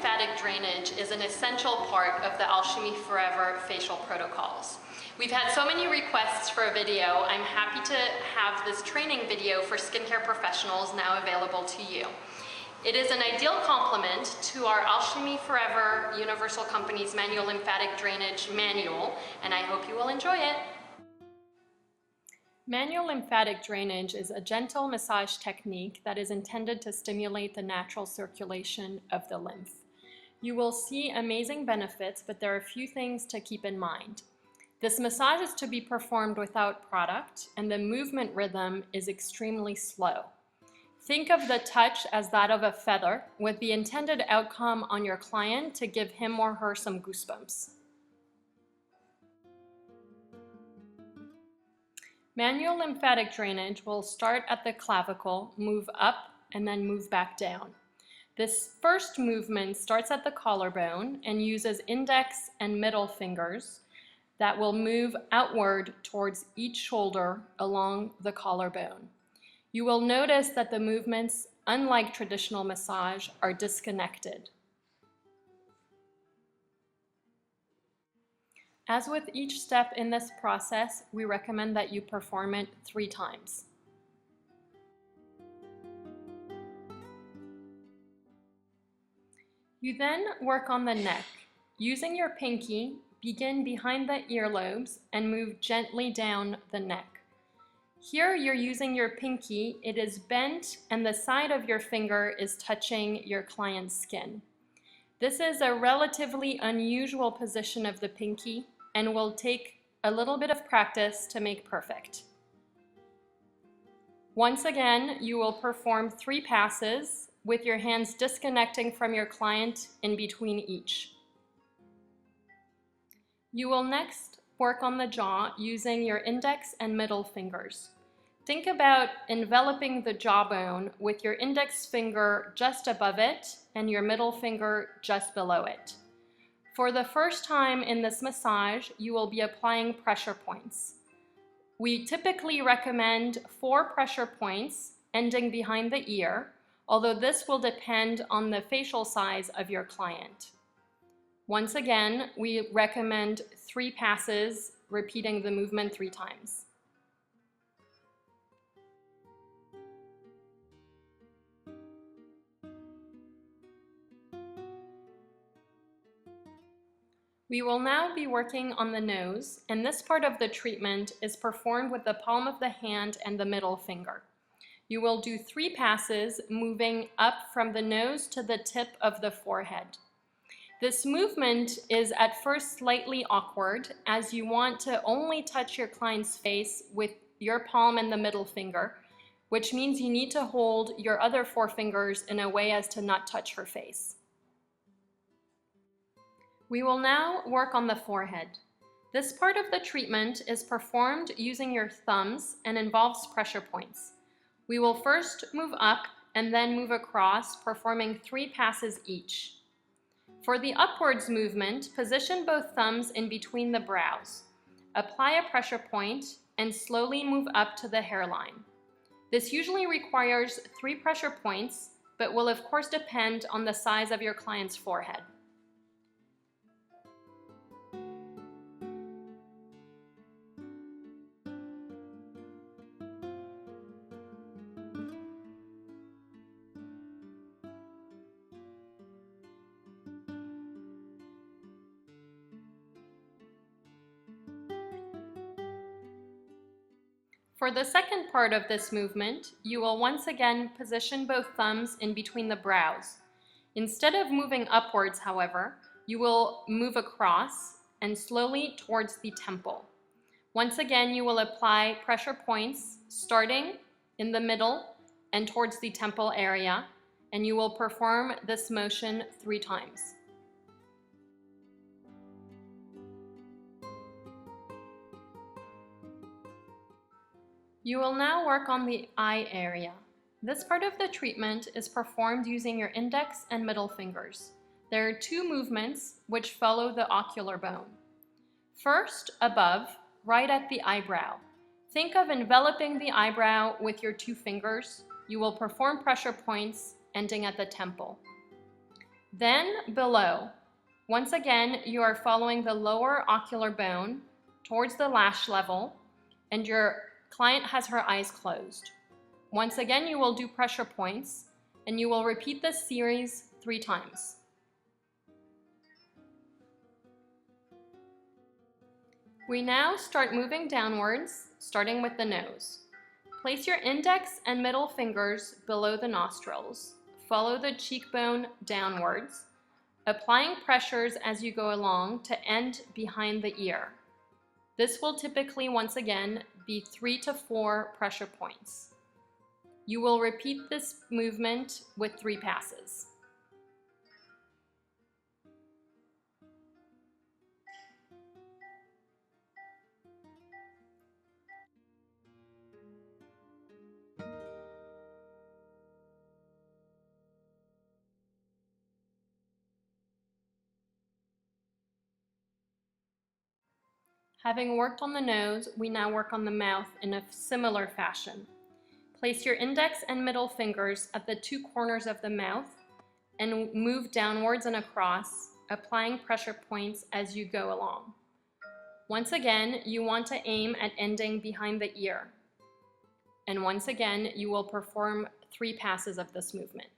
lymphatic drainage is an essential part of the Alchimie Forever facial protocols. We've had so many requests for a video. I'm happy to have this training video for skincare professionals now available to you. It is an ideal complement to our Alchimie Forever Universal Company's Manual Lymphatic Drainage Manual, and I hope you will enjoy it. Manual lymphatic drainage is a gentle massage technique that is intended to stimulate the natural circulation of the lymph. You will see amazing benefits, but there are a few things to keep in mind. This massage is to be performed without product, and the movement rhythm is extremely slow. Think of the touch as that of a feather, with the intended outcome on your client to give him or her some goosebumps. Manual lymphatic drainage will start at the clavicle, move up, and then move back down. This first movement starts at the collarbone and uses index and middle fingers that will move outward towards each shoulder along the collarbone. You will notice that the movements, unlike traditional massage, are disconnected. As with each step in this process, we recommend that you perform it 3 times. You then work on the neck. Using your pinky, begin behind the earlobes and move gently down the neck. Here you're using your pinky, it is bent and the side of your finger is touching your client's skin. This is a relatively unusual position of the pinky and will take a little bit of practice to make perfect. Once again, you will perform 3 passes with your hands disconnecting from your client in between each. You will next work on the jaw using your index and middle fingers. Think about enveloping the jawbone with your index finger just above it and your middle finger just below it. For the first time in this massage, you will be applying pressure points. We typically recommend 4 pressure points ending behind the ear, although this will depend on the facial size of your client. Once again, we recommend 3 passes, repeating the movement 3 times. We will now be working on the nose, and this part of the treatment is performed with the palm of the hand and the middle finger. You will do 3 passes, moving up from the nose to the tip of the forehead. This movement is at first slightly awkward, as you want to only touch your client's face with your palm and the middle finger, which means you need to hold your other 4 fingers in a way as to not touch her face. We will now work on the forehead. This part of the treatment is performed using your thumbs and involves pressure points. We will first move up and then move across, performing 3 passes each. For the upwards movement, position both thumbs in between the brows. Apply a pressure point and slowly move up to the hairline. This usually requires 3 pressure points, but will of course depend on the size of your client's forehead. For the second part of this movement, you will once again position both thumbs in between the brows. Instead of moving upwards, however, you will move across and slowly towards the temple. Once again, you will apply pressure points starting in the middle and towards the temple area, and you will perform this motion 3 times. You will now work on the eye area. This part of the treatment is performed using your index and middle fingers. There are 2 movements which follow the ocular bone. First, above, right at the eyebrow. Think of enveloping the eyebrow with your 2 fingers. You will perform pressure points ending at the temple. Then below. Once again, you are following the lower ocular bone towards the lash level, and your client has her eyes closed. Once again, you will do pressure points, and you will repeat this series 3 times. We now start moving downwards, starting with the nose. Place your index and middle fingers below the nostrils. Follow the cheekbone downwards, applying pressures as you go along to end behind the ear. This will typically, once again, be 3 to 4 pressure points. You will repeat this movement with 3 passes. Having worked on the nose, we now work on the mouth in a similar fashion. Place your index and middle fingers at the 2 corners of the mouth and move downwards and across, applying pressure points as you go along. Once again, you want to aim at ending behind the ear. And once again, you will perform 3 passes of this movement.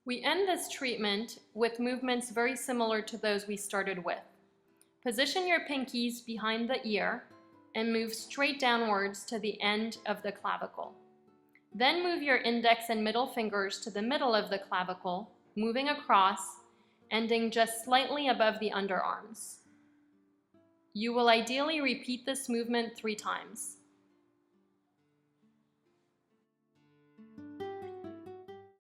We end this treatment with movements very similar to those we started with. Position your pinkies behind the ear and move straight downwards to the end of the clavicle. Then move your index and middle fingers to the middle of the clavicle, moving across, ending just slightly above the underarms. You will ideally repeat this movement 3 times.